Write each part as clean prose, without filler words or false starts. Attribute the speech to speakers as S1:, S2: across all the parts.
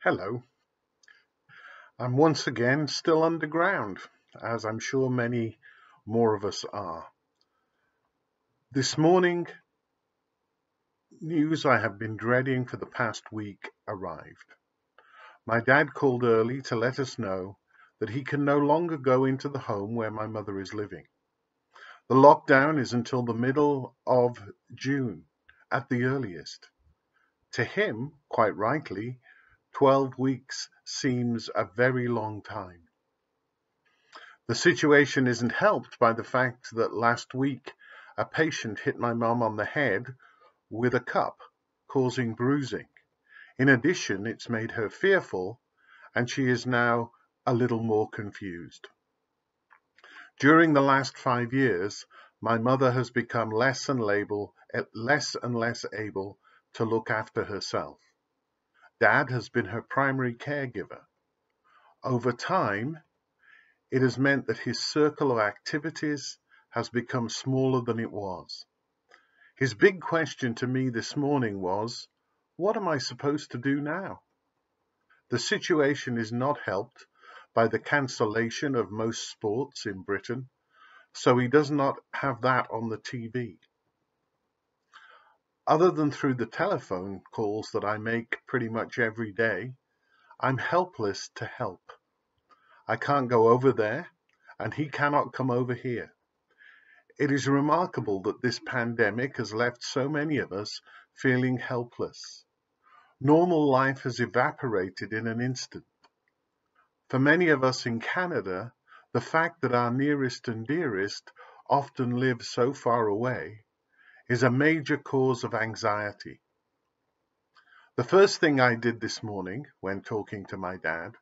S1: Hello. I'm once again still underground, as I'm sure many more of us are. This morning, news I have been dreading for the past week arrived. My dad called early to let us know that he can no longer go into the home where my mother is living. The lockdown is until the middle of June at the earliest. To him, quite rightly, 12 weeks seems a very long time. The situation isn't helped by the fact that last week a patient hit my mum on the head with a cup, causing bruising. In addition, it's made her fearful, and she is now a little more confused. During the last 5 years, my mother has become less and less able to look after herself. Dad has been her primary caregiver. Over time, it has meant that his circle of activities has become smaller than it was. His big question to me this morning was, what am I supposed to do now? The situation is not helped by the cancellation of most sports in Britain, so he does not have that on the TV. Other than through the telephone calls that I make pretty much every day, I'm helpless to help. I can't go over there, and he cannot come over here. It is remarkable that this pandemic has left so many of us feeling helpless. Normal life has evaporated in an instant. For many of us in Canada, the fact that our nearest and dearest often live so far away is a major cause of anxiety. The first thing I did this morning when talking to my dad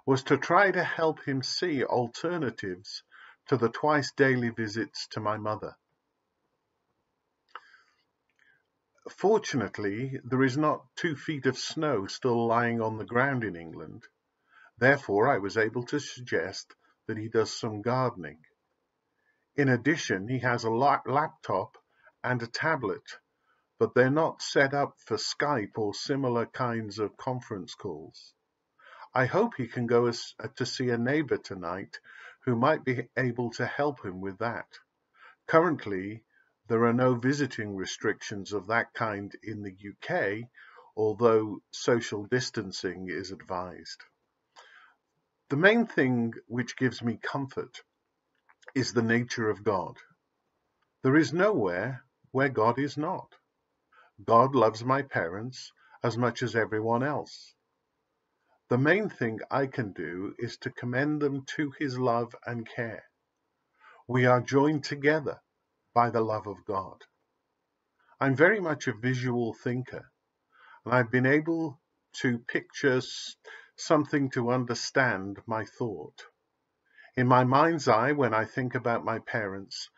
S1: was to try to help him see alternatives to the twice daily visits to my mother. Fortunately, there is not 2 feet of snow still lying on the ground in England. Therefore, I was able to suggest that he does some gardening. In addition, he has a laptop and a tablet, but they're not set up for Skype or similar kinds of conference calls. I hope he can go to see a neighbor tonight who might be able to help him with that. Currently, there are no visiting restrictions of that kind in the UK, although social distancing is advised. The main thing which gives me comfort is the nature of God. There is nowhere where God is not. God loves my parents as much as everyone else. The main thing I can do is to commend them to his love and care. We are joined together by the love of God. I'm very much a visual thinker, and I've been able to picture something to understand my thought. In my mind's eye, when I think about my parents,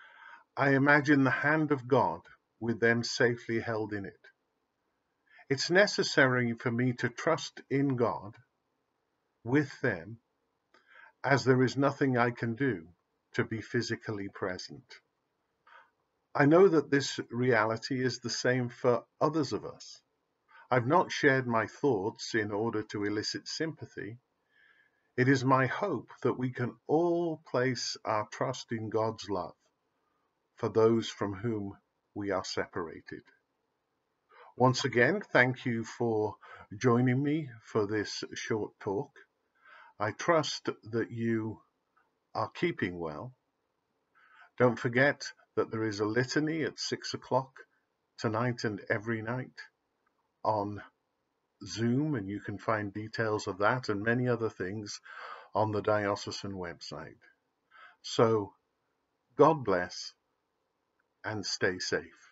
S1: I imagine the hand of God with them safely held in it. It's necessary for me to trust in God with them, as there is nothing I can do to be physically present. I know that this reality is the same for others of us. I've not shared my thoughts in order to elicit sympathy. It is my hope that we can all place our trust in God's love for those from whom we are separated. Once again, thank you for joining me for this short talk. I trust that you are keeping well. Don't forget that there is a litany at 6 o'clock tonight and every night on Zoom, and you can find details of that and many other things on the diocesan website. So, God bless and stay safe.